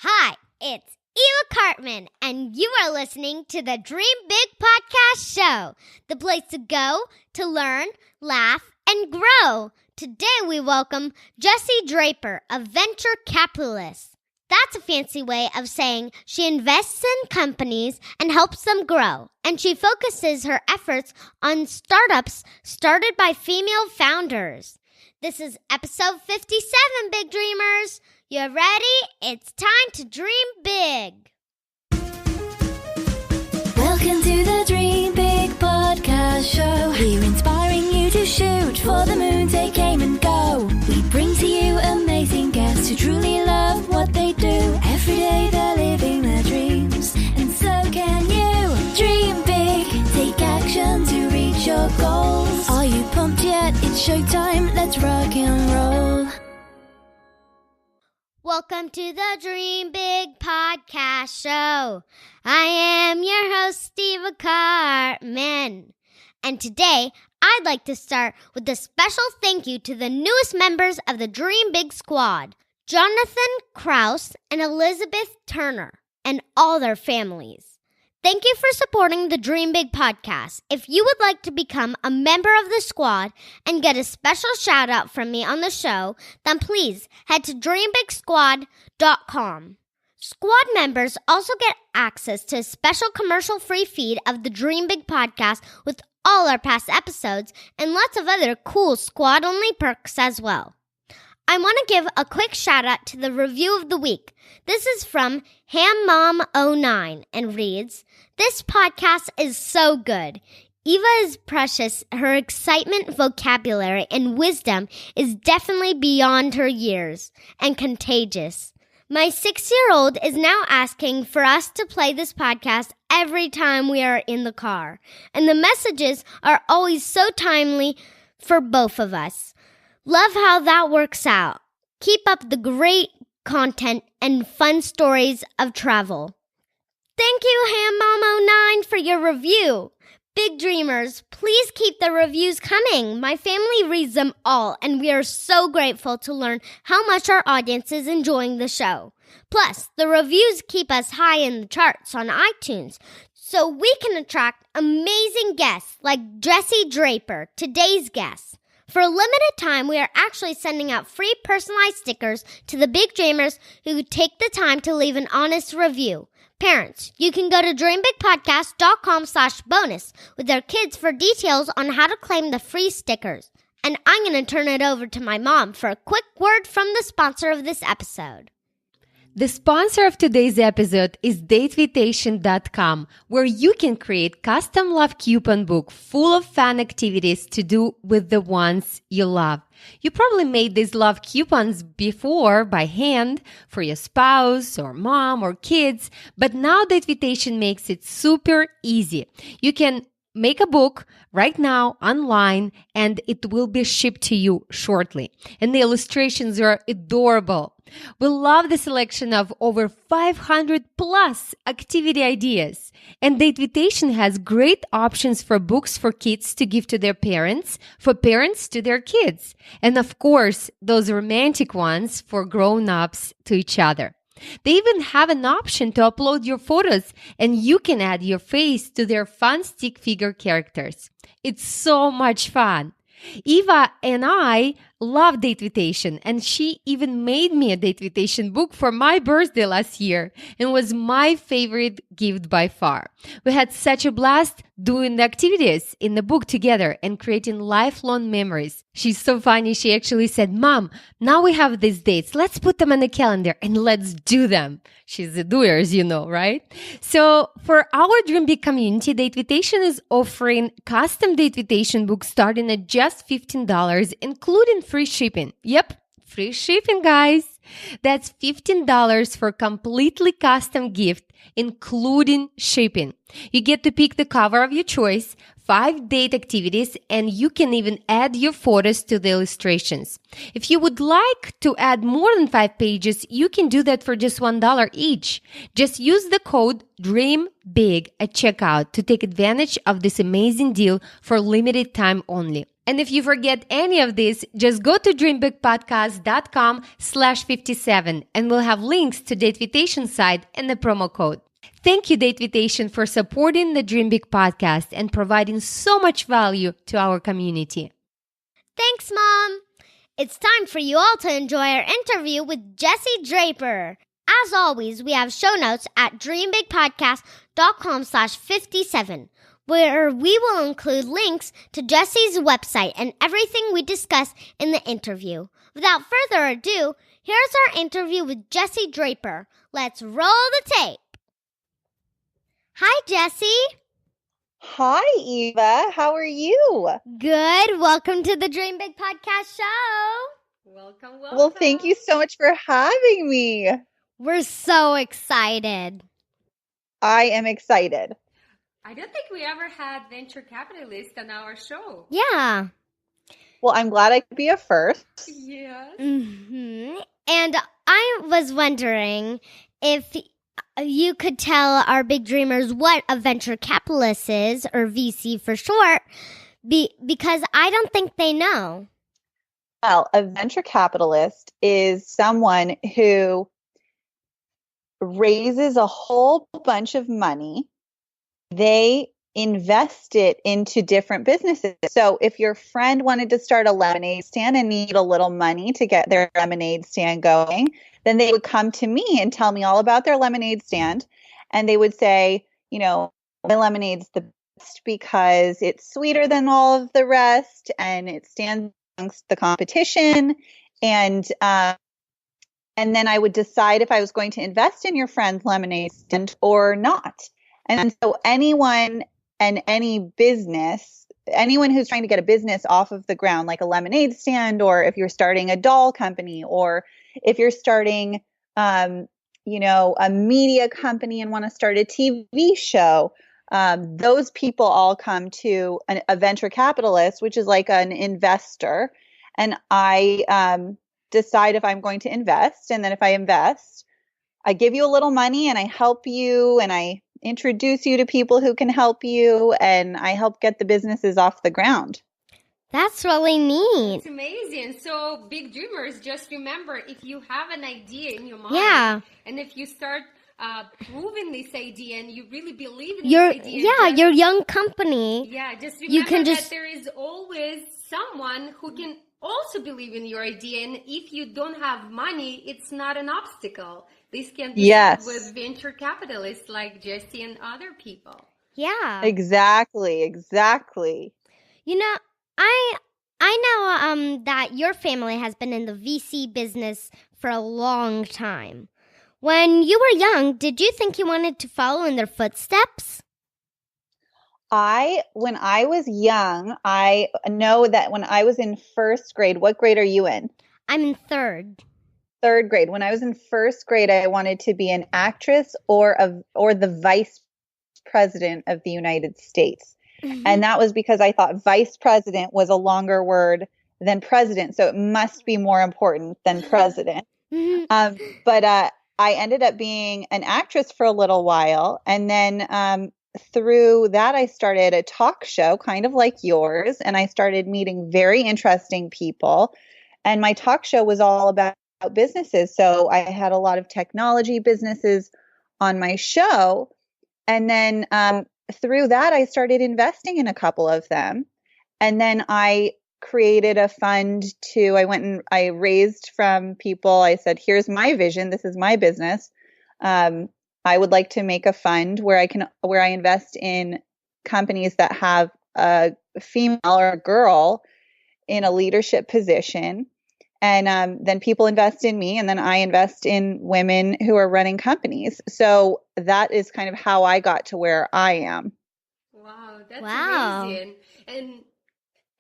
Hi, it's Eva Cartman, and you are listening to the Dream Big Podcast Show, the place to go to learn, laugh, and grow. Today we welcome Jesse Draper, a venture capitalist. That's a fancy way of saying she invests in companies and helps them grow, and she focuses her efforts on startups started by female founders. This is episode 57, Big Dreamers. You ready? It's time to dream big. Welcome to the Dream Big Podcast Show. We're inspiring you to shoot for the moon, take aim and go. We bring to you amazing guests who truly love what they do. Every day they're living their dreams, and so can you. Dream big, take action to reach your goals. Are you pumped yet? It's showtime, let's rock and roll. Welcome to the Dream Big Podcast Show. I am your host, Steve Cartman. And today, I'd like to start with a special thank you to the newest members of the Dream Big Squad, Jonathan Kraus and Elizabeth Turner, and all their families. Thank you for supporting the Dream Big podcast. If you would like to become a member of the squad and get a special shout out from me on the show, then please head to dreambigsquad.com. Squad members also get access to a special commercial-free feed of the Dream Big podcast with all our past episodes and lots of other cool squad-only perks as well. I want to give a quick shout out to the review of the week. This is from HamMom09 and reads, "This podcast is so good. Eva is precious. Her excitement, vocabulary, and wisdom is definitely beyond her years and contagious. My 6-year-old is now asking for us to play this podcast every time we are in the car, and the messages are always so timely for both of us. Love how that works out. Keep up the great content and fun stories of travel." Thank you, HamMom09, for your review. Big Dreamers, please keep the reviews coming. My family reads them all, and we are so grateful to learn how much our audience is enjoying the show. Plus, the reviews keep us high in the charts on iTunes, so we can attract amazing guests like Jesse Draper, today's guest. For a limited time, we are actually sending out free personalized stickers to the Big Dreamers who take the time to leave an honest review. Parents, you can go to dreambigpodcast.com/bonus with their kids for details on how to claim the free stickers. And I'm going to turn it over to my mom for a quick word from the sponsor of this episode. The sponsor of today's episode is datevitation.com, where you can create custom love coupon book full of fun activities to do with the ones you love. You probably made these love coupons before by hand for your spouse or mom or kids, but now Datevitation makes it super easy. You can make a book right now online, and it will be shipped to you shortly. And the illustrations are adorable. We love the selection of over 500 plus activity ideas. And Datevitation has great options for books for kids to give to their parents, for parents to their kids, and of course, those romantic ones for grown-ups to each other. They even have an option to upload your photos, and you can add your face to their fun stick figure characters. It's so much fun. Eva and I love Datevitation, and she even made me a Datevitation book for my birthday last year, and was my favorite gift by far. We had such a blast doing the activities in the book together and creating lifelong memories. She's so funny. She actually said, "Mom, now we have these dates. Let's put them on the calendar and let's do them." She's a doer, as you know, right? So for our Dream Big community, Datevitation is offering custom Datevitation books starting at just $15, including free shipping. Yep, free shipping, guys. That's $15 for completely custom gift, including shipping. You get to pick the cover of your choice, 5 date activities, and you can even add your photos to the illustrations. If you would like to add more than 5 pages, you can do that for just $1 each. Just use the code DREAMBIG at checkout to take advantage of this amazing deal for limited time only. And if you forget any of this, just go to dreambigpodcast.com/57 and we'll have links to Datevitation site and the promo code. Thank you, Datevitation, for supporting the Dream Big podcast and providing so much value to our community. Thanks, Mom. It's time for you all to enjoy our interview with Jesse Draper. As always, we have show notes at dreambigpodcast.com/57, where we will include links to Jesse's website and everything we discuss in the interview. Without further ado, here's our interview with Jesse Draper. Let's roll the tape. Hi, Jesse. Hi, Eva. How are you? Good. Welcome to the Dream Big Podcast show. Welcome. Well, thank you so much for having me. We're so excited. I am excited. I don't think we ever had venture capitalists on our show. Yeah. Well, I'm glad I could be a first. Yes. Mm-hmm. And I was wondering if you could tell our big dreamers what a venture capitalist is, or VC for short, because I don't think they know. Well, a venture capitalist is someone who raises a whole bunch of money. They invest it into different businesses. So if your friend wanted to start a lemonade stand and need a little money to get their lemonade stand going, then they would come to me and tell me all about their lemonade stand. And they would say, my lemonade's the best because it's sweeter than all of the rest and it stands amongst the competition. And then I would decide if I was going to invest in your friend's lemonade stand or not. And so anyone and any business, anyone who's trying to get a business off of the ground, like a lemonade stand, or if you're starting a doll company, or if you're starting, a media company and want to start a TV show, those people all come to a venture capitalist, which is like an investor. And I decide if I'm going to invest. And then if I invest, I give you a little money and I help you and I introduce you to people who can help you, and I help get the businesses off the ground. That's really neat. It's amazing. So, big dreamers, just remember, if you have an idea in your mind, and if you start proving this idea and you really believe in this idea, your young company. Yeah, just remember that there is always someone who can also believe in your idea, and if you don't have money, it's not an obstacle. This can be done with venture capitalists like Jesse and other people. Yeah. Exactly. I know that your family has been in the VC business for a long time. When you were young, did you think you wanted to follow in their footsteps? When I was young, I know that when I was in first grade, what grade are you in? I'm in third. Third grade. When I was in first grade, I wanted to be an actress or the vice president of the United States. Mm-hmm. And that was because I thought vice president was a longer word than president. So it must be more important than president. Mm-hmm. But I ended up being an actress for a little while. And then through that, I started a talk show kind of like yours. And I started meeting very interesting people. And my talk show was all about businesses. So I had a lot of technology businesses on my show. And then through that, I started investing in a couple of them. And then I created a fund I raised from people. I said, here's my vision. This is my business. I would like to make a fund where I invest in companies that have a female or a girl in a leadership position. And then people invest in me, and then I invest in women who are running companies. So that is kind of how I got to where I am. Wow, that's amazing. And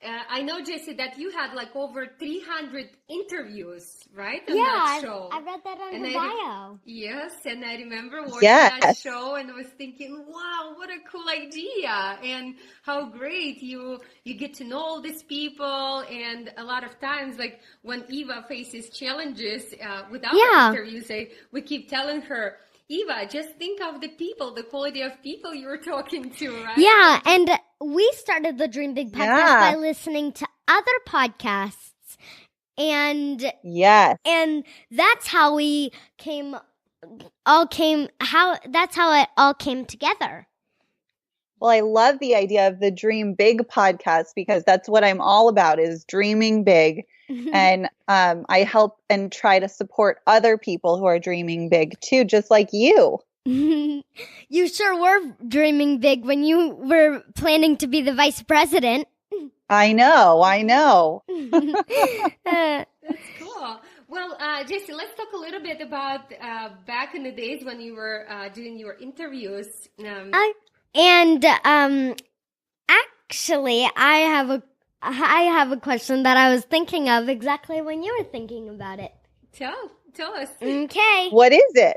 I know, Jesse, that you had like over 300 interviews, right? On that show. I read that on the bio. Yes, and I remember watching that show and was thinking, wow, what a cool idea. And how great you get to know all these people. And a lot of times, like when Eva faces challenges with our interviews, we keep telling her, Eva, just think of the people, the quality of people you're talking to, right? Yeah, and we started the Dream Big podcast by listening to other podcasts. And Yes. and that's how it all came together. Well, I love the idea of the Dream Big podcast because that's what I'm all about is dreaming big. And I help and try to support other people who are dreaming big too, just like you. You sure were dreaming big when you were planning to be the vice president. I know. That's cool. Well, Jesse, let's talk a little bit about back in the days when you were doing your interviews. Actually, I have a question that I was thinking of exactly when you were thinking about it. Tell us. Okay. What is it?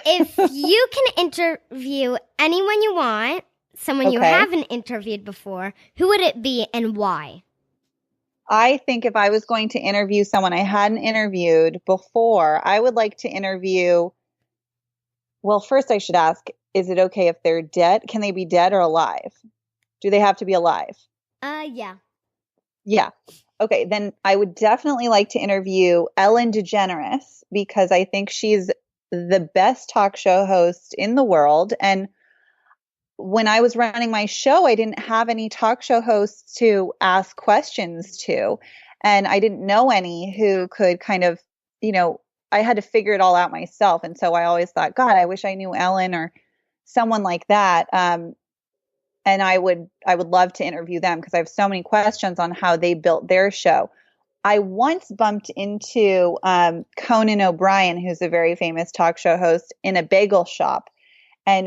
If you can interview anyone you want, someone you haven't interviewed before, who would it be and why? I think if I was going to interview someone I hadn't interviewed before, I would like to interview. Well, first I should ask, is it okay if they're dead? Can they be dead or alive? Do they have to be alive? Yeah. Yeah. Okay, then I would definitely like to interview Ellen DeGeneres because I think she's the best talk show host in the world. And when I was running my show, I didn't have any talk show hosts to ask questions to. And I didn't know any who could kind of, I had to figure it all out myself. And so I always thought, God, I wish I knew Ellen or someone like that. And I would love to interview them because I have so many questions on how they built their show. I once bumped into Conan O'Brien, who's a very famous talk show host, in a bagel shop. And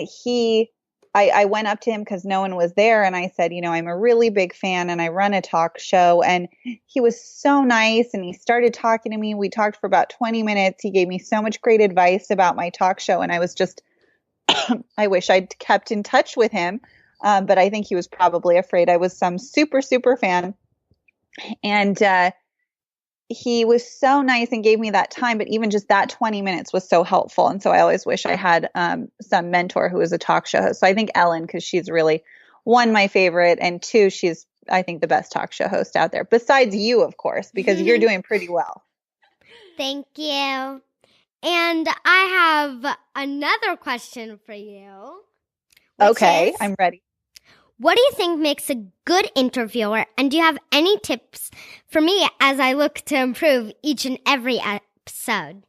I went up to him because no one was there. And I said, I'm a really big fan and I run a talk show. And he was so nice. And he started talking to me. We talked for about 20 minutes. He gave me so much great advice about my talk show. And I was just, I wish I'd kept in touch with him. But I think he was probably afraid I was some super, super fan. And he was so nice and gave me that time, but even just that 20 minutes was so helpful. And so I always wish I had some mentor who was a talk show host. So I think Ellen, because she's really, one, my favorite, and two, she's, I think, the best talk show host out there. Besides you, of course, because you're doing pretty well. Thank you. And I have another question for you. Okay, I'm ready. What do you think makes a good interviewer? And do you have any tips for me as I look to improve each and every episode?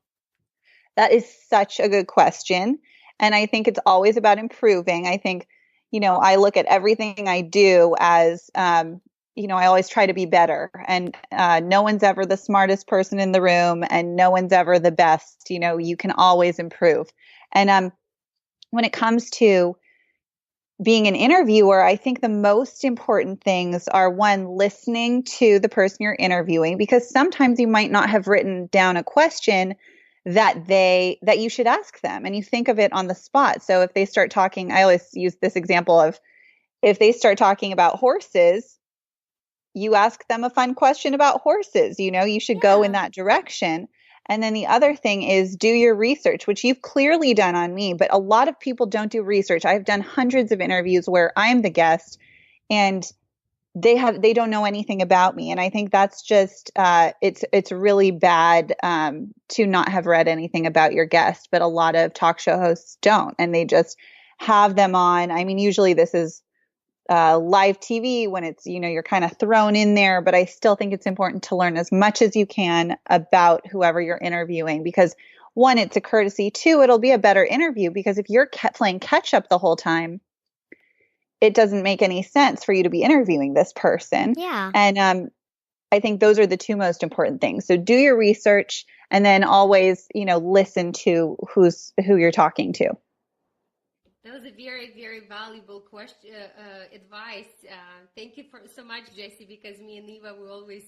That is such a good question. And I think it's always about improving. I think, I look at everything I do as, I always try to be better. And no one's ever the smartest person in the room and no one's ever the best. You can always improve. And when it comes to being an interviewer, I think the most important things are, one, listening to the person you're interviewing, because sometimes you might not have written down a question that you should ask them, and you think of it on the spot. So if they start talking, I always use this example of if they start talking about horses, you ask them a fun question about horses. You should go in that direction. And then the other thing is do your research, which you've clearly done on me, but a lot of people don't do research. I've done hundreds of interviews where I'm the guest and they don't know anything about me. And I think that's just, it's really bad to not have read anything about your guest, but a lot of talk show hosts don't, and they just have them on. I mean, usually this is live TV when it's, you're kind of thrown in there, but I still think it's important to learn as much as you can about whoever you're interviewing, because one, it's a courtesy. Two, it'll be a better interview, because if you're playing catch up the whole time, it doesn't make any sense for you to be interviewing this person. Yeah. And I think those are the two most important things. So do your research, and then always, listen to who you're talking to. That was a very, very valuable question, advice. Thank you so much, Jesse, because me and Eva will always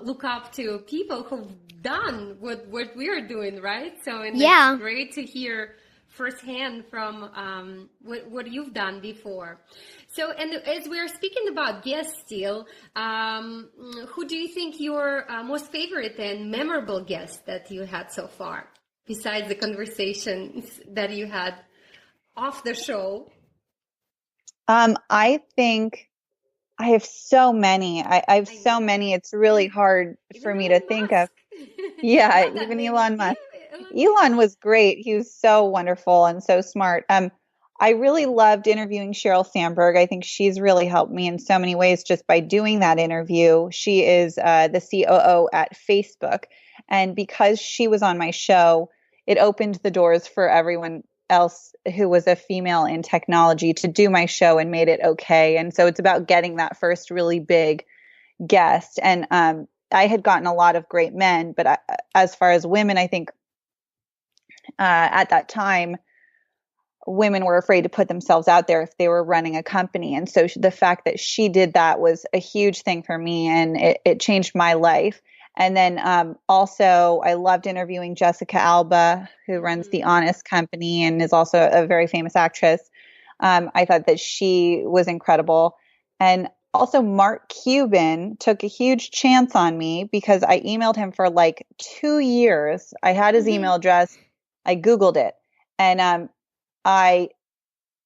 look up to people who've done what we are doing, right? So it's great to hear firsthand from what you've done before. So, and as we're speaking about guests still, who do you think your most favorite and memorable guest that you had so far, besides the conversations that you had off the show? I think I have so many. I have so many. It's really hard for me to think of. Yeah, Not that even many. Elon Musk. Yeah. Elon was great. He was so wonderful and so smart. I really loved interviewing Sheryl Sandberg. I think she's really helped me in so many ways just by doing that interview. She is the COO at Facebook. And because she was on my show, it opened the doors for everyone else who was a female in technology to do my show and made it okay. And so it's about getting that first really big guest. And I had gotten a lot of great men, but as far as women, I think at that time, women were afraid to put themselves out there if they were running a company. And so the fact that she did that was a huge thing for me, and it changed my life. And then also, I loved interviewing Jessica Alba, who runs The Honest Company and is also a very famous actress. I thought that she was incredible. And also, Mark Cuban took a huge chance on me because I emailed him for like 2 years. I had his email address. I Googled it. And I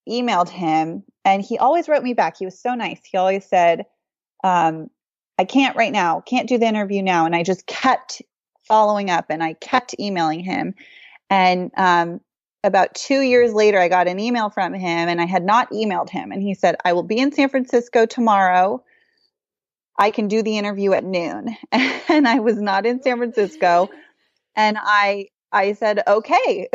emailed him, and he always wrote me back. He was so nice. He always said, I can't right now, can't do the interview now. And I just kept following up, and I kept emailing him. And about 2 years later, I got an email from him, and I had not emailed him. And he said, I will be in San Francisco tomorrow. I can do the interview at noon. And I was not in San Francisco. And I said, okay.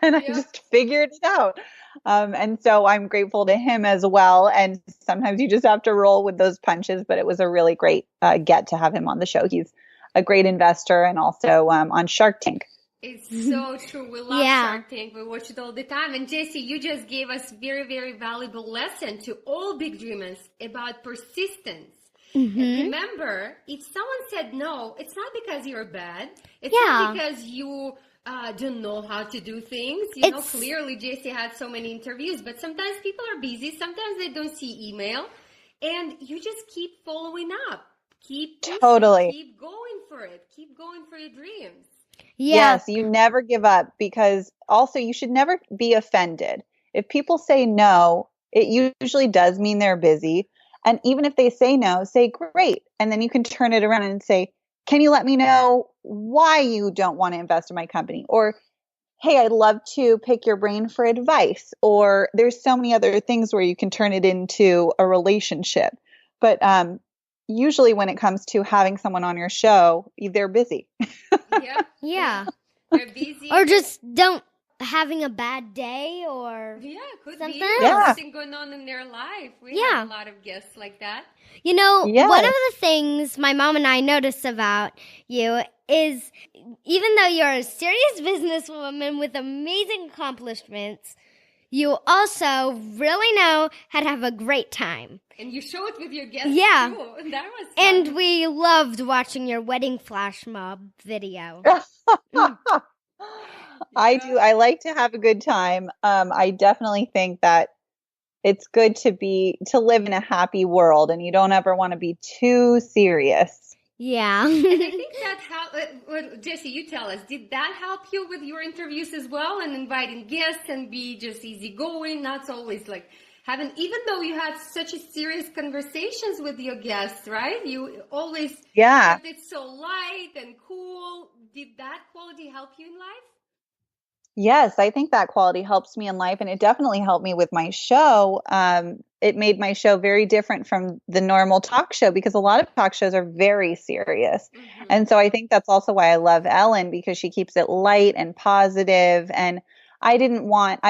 And I just figured it out. And so I'm grateful to him as well. And sometimes you just have to roll with those punches, but it was a really great get to have him on the show. He's a great investor and also on Shark Tank. It's so true. We love Shark Tank. We watch it all the time. And Jesse, you just gave us very, very valuable lesson to all big dreamers about persistence. And remember, if someone said no, it's not because you're bad. It's not because you don't know how to do things. You know, clearly Jesse had so many interviews, but sometimes people are busy. Sometimes they don't see email. And you just keep following up. Keep pushing, keep going for it. Keep going for your dreams. Yes, you never give up, because also you should never be offended. If people say no, it usually does mean they're busy. And even if they say no, say great. And then you can turn it around and say, can you let me know why you don't want to invest in my company? Or, hey, I'd love to pick your brain for advice. Or there's so many other things where you can turn it into a relationship. But usually when it comes to having someone on your show, they're busy. Yeah. They're busy. Or just having a bad day or could something. be something going on in their life. We have a lot of guests like that. You know, one of the things my mom and I noticed about you is even though you're a serious businesswoman with amazing accomplishments, you also really know how to have a great time. And you show it with your guests too. That was fun. And we loved watching your wedding flash mob video. I do. I like to have a good time. I definitely think that it's good to live in a happy world, and you don't ever want to be too serious. Yeah. And I think that helped. Jesse, you tell us, did that help you with your interviews as well, and inviting guests and be just easygoing, not always like having, even though you had such a serious conversations with your guests, right? You always kept it so light and cool. Did that quality help you in life? Yes, I think that quality helps me in life, and it definitely helped me with my show. It made my show very different from the normal talk show, because a lot of talk shows are very serious. And so I think that's also why I love Ellen, because she keeps it light and positive. And I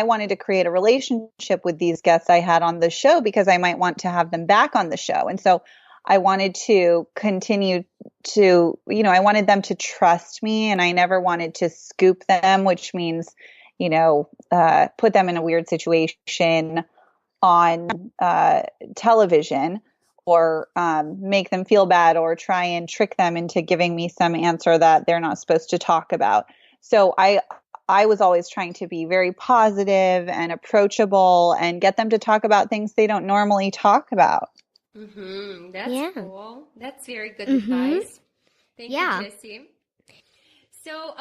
wanted to create a relationship with these guests I had on the show, because I might want to have them back on the show. And so I wanted to continue to, I wanted them to trust me, and I never wanted to scoop them, which means, put them in a weird situation on television, or make them feel bad, or try and trick them into giving me some answer that they're not supposed to talk about. So I was always trying to be very positive and approachable and get them to talk about things they don't normally talk about. That's cool. That's very good advice. Thank you, Jesse. So,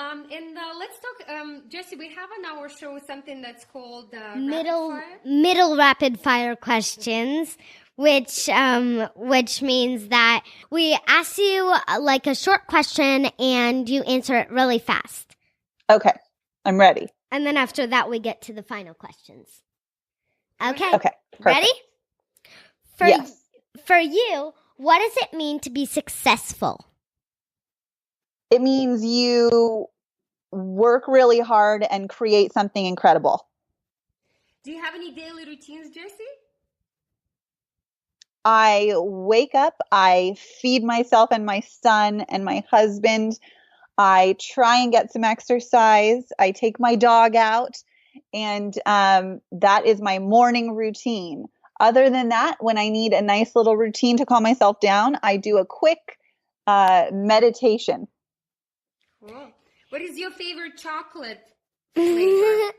let's talk, Jesse, we have on our show something that's called middle rapid fire questions, which means that we ask you like a short question and you answer it really fast. Okay, I'm ready. And then after that, we get to the final questions. Okay. Okay, perfect. Ready? Yes. For you, what does it mean to be successful? It means you work really hard and create something incredible. Do you have any daily routines, Jesse? I wake up, I feed myself and my son and my husband. I try and get some exercise. I take my dog out, and that is my morning routine. Other than that, when I need a nice little routine to calm myself down, I do a quick meditation. Cool. What is your favorite chocolate flavor?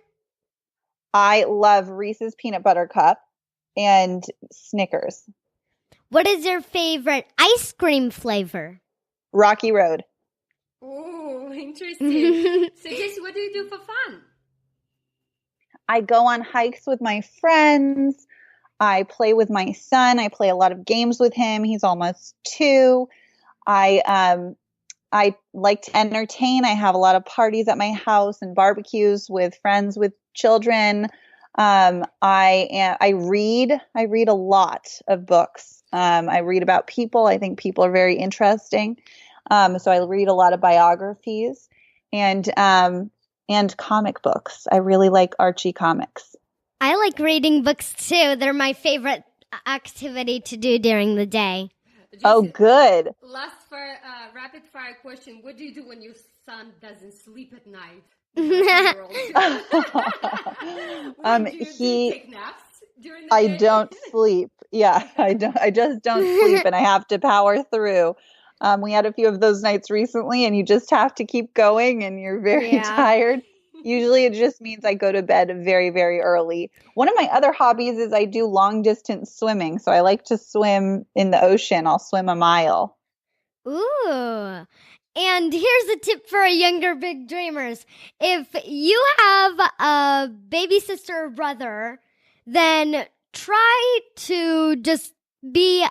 I love Reese's Peanut Butter Cup and Snickers. What is your favorite ice cream flavor? Rocky Road. Oh, interesting. So, Jesse, what do you do for fun? I go on hikes with my friends. I play with my son. I play a lot of games with him. He's almost 2. I like to entertain. I have a lot of parties at my house and barbecues with friends with children. I read. I read a lot of books. I read about people. I think people are very interesting. So I read a lot of biographies and comic books. I really like Archie comics. I like reading books too. They're my favorite activity to do during the day. Oh, good. Last rapid fire question. What do you do when your son doesn't sleep at night? Do you take naps during the day? I don't sleep. Yeah, I just don't sleep, and I have to power through. We had a few of those nights recently, and you just have to keep going, and you're very tired. Usually it just means I go to bed very, very early. One of my other hobbies is I do long distance swimming. So I like to swim in the ocean. I'll swim a mile. Ooh. And here's a tip for our younger big dreamers. If you have a baby sister or brother, then try to just be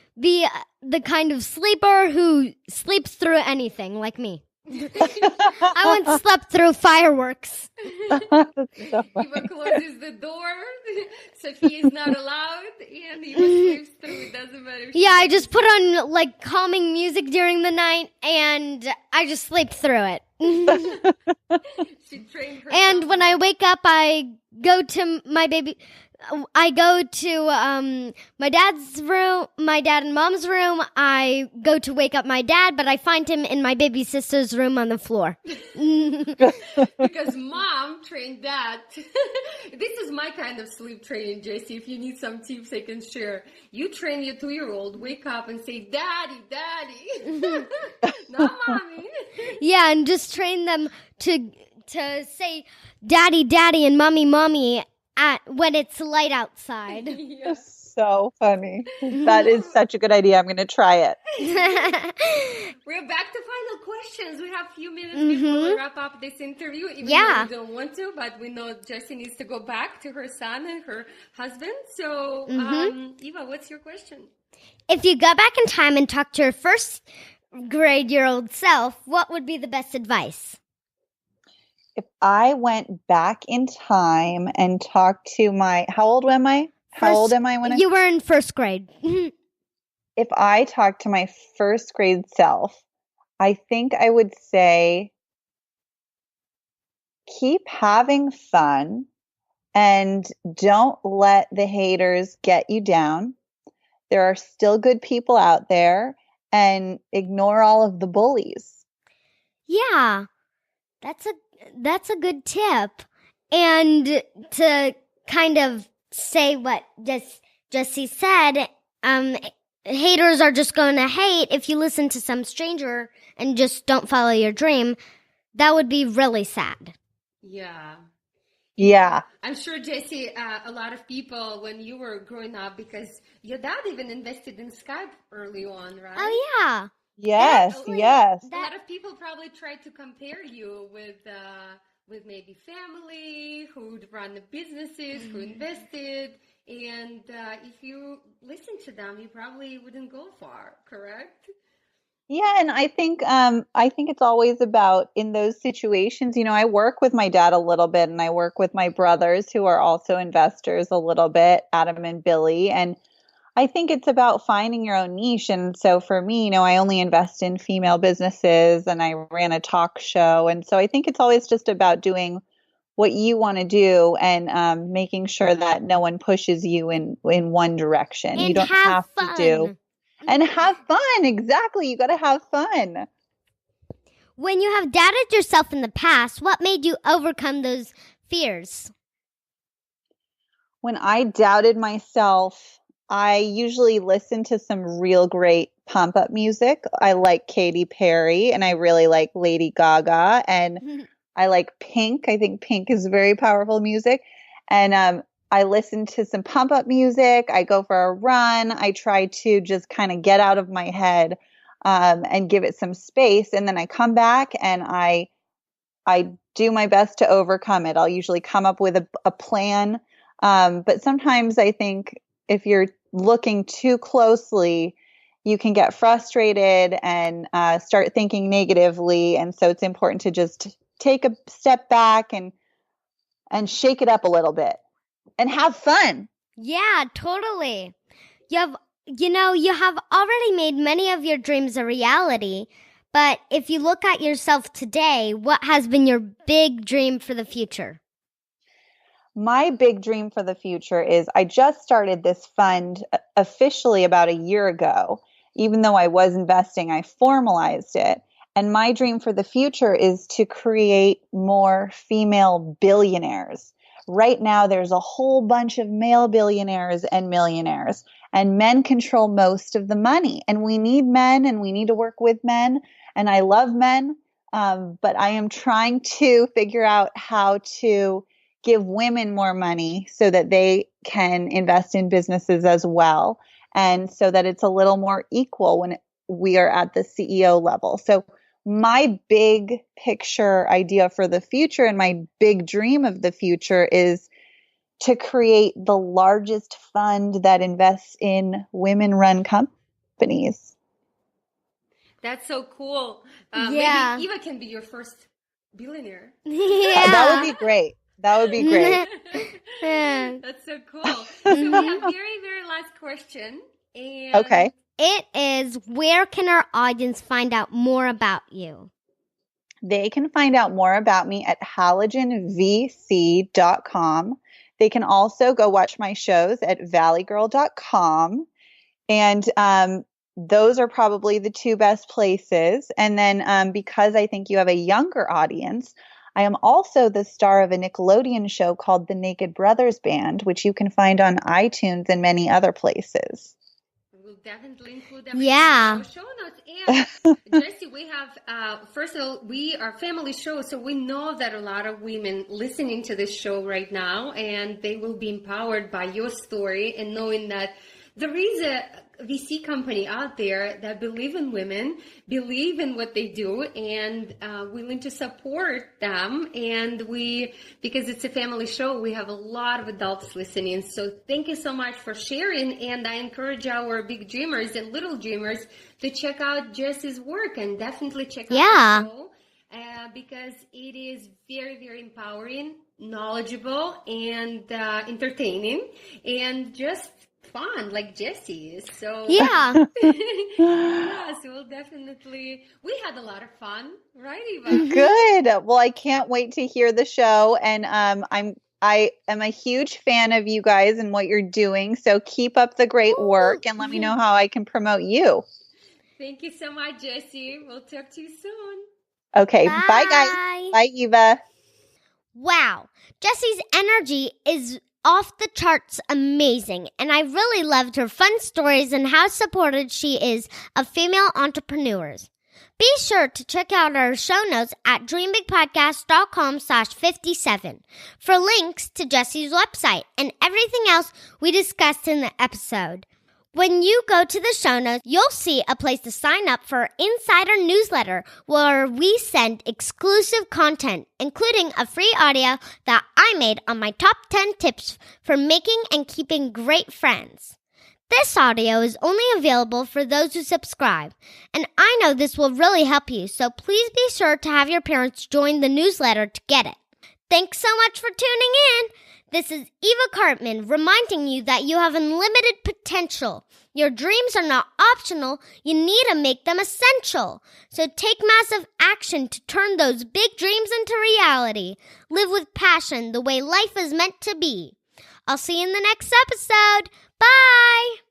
the kind of sleeper who sleeps through anything, like me. I once slept through fireworks. Eva closes the door. Sophie is not allowed, and Eva sleeps through. It doesn't matter. Yeah, I just put on like calming music during the night, and I just sleep through it. She trained herself. And when I wake up, I go to my baby. I go to my dad's room, my dad and mom's room. I go to wake up my dad, but I find him in my baby sister's room on the floor. Because mom trained dad. This is my kind of sleep training, Jesse. If you need some tips I can share. You train your 2-year-old, wake up and say, Daddy, Daddy. Not Mommy. Yeah, and just train them to say Daddy, Daddy, and Mommy, Mommy when it's light outside. Yes. So funny. That is such a good idea. I'm going to try it. We're back to final questions. We have a few minutes before we wrap up this interview. Even though we don't want to, but we know Jessie needs to go back to her son and her husband. So, Eva, what's your question? If you go back in time and talk to your first grade-year-old self, what would be the best advice? If I went back in time and talked to how old am I? How old am I when you were in first grade? If I talked to my first grade self, I think I would say, keep having fun and don't let the haters get you down. There are still good people out there, and ignore all of the bullies. Yeah, that's a good tip. And to kind of say what Jesse said, haters are just going to hate if you listen to some stranger and just don't follow your dream. That would be really sad. Yeah. I'm sure, Jesse, a lot of people, when you were growing up, because your dad even invested in Skype early on, right? Oh, yeah. Yes, yes. A lot of people probably try to compare you with maybe family who run the businesses, who invested, and if you listen to them, you probably wouldn't go far, correct? Yeah, and I think it's always about in those situations, I work with my dad a little bit and I work with my brothers who are also investors a little bit, Adam and Billy, and I think it's about finding your own niche. And so for me, I only invest in female businesses and I ran a talk show. And so I think it's always just about doing what you want to do and making sure that no one pushes you in one direction. And you don't have to fun. do and have fun. Exactly. You got to have fun. When you have doubted yourself in the past, what made you overcome those fears? When I doubted myself, I usually listen to some real great pump up music. I like Katy Perry and I really like Lady Gaga and I like Pink. I think Pink is very powerful music. And I listen to some pump up music. I go for a run. I try to just kind of get out of my head and give it some space. And then I come back and I do my best to overcome it. I'll usually come up with a plan. But sometimes I think if you're looking too closely, you can get frustrated and start thinking negatively. And so it's important to just take a step back and shake it up a little bit and have fun. Yeah, totally. You have already made many of your dreams a reality. But if you look at yourself today, what has been your big dream for the future? My big dream for the future is I just started this fund officially about a year ago. Even though I was investing, I formalized it. And my dream for the future is to create more female billionaires. Right now, there's a whole bunch of male billionaires and millionaires, and men control most of the money. And we need men and we need to work with men. And I love men, but I am trying to figure out how to give women more money so that they can invest in businesses as well. And so that it's a little more equal when we are at the CEO level. So my big picture idea for the future and my big dream of the future is to create the largest fund that invests in women-run companies. That's so cool. Yeah. Maybe Eva can be your first billionaire. Yeah. That would be great. That would be great. Yeah. That's so cool. So we have very, very last question. And Okay. It is, where can our audience find out more about you? They can find out more about me at halogenvc.com. They can also go watch my shows at valleygirl.com. And those are probably the two best places. And then because I think you have a younger audience, I am also the star of a Nickelodeon show called The Naked Brothers Band, which you can find on iTunes and many other places. We'll definitely include everything Yeah. in our show notes. And Jesse, we have, first of all, we are a family show, so we know that a lot of women listening to this show right now, and they will be empowered by your story and knowing that there is a VC company out there that believe in women, believe in what they do, and willing to support them. And because it's a family show, we have a lot of adults listening. So thank you so much for sharing. And I encourage our big dreamers and little dreamers to check out Jesse's work and definitely check out the show because it is very, very empowering, knowledgeable, and entertaining, and just fun like Jesse is. So Yeah. yes, we'll definitely. We had a lot of fun, right, Eva? Good. Well, I can't wait to hear the show, and I am a huge fan of you guys and what you're doing. So keep up the great work, and let me know how I can promote you. Thank you so much, Jesse. We'll talk to you soon. Okay. Bye guys. Bye, Eva. Wow. Jesse's energy is off the charts amazing, and I really loved her fun stories and how supportive she is of female entrepreneurs. Be sure to check out our show notes at dreambigpodcast.com/57 for links to Jesse's website and everything else we discussed in the episode. When you go to the show notes, you'll see a place to sign up for our Insider newsletter where we send exclusive content, including a free audio that I made on my top 10 tips for making and keeping great friends. This audio is only available for those who subscribe, and I know this will really help you, so please be sure to have your parents join the newsletter to get it. Thanks so much for tuning in. This is Eva Cartman reminding you that you have unlimited potential. Your dreams are not optional. You need to make them essential. So take massive action to turn those big dreams into reality. Live with passion the way life is meant to be. I'll see you in the next episode. Bye!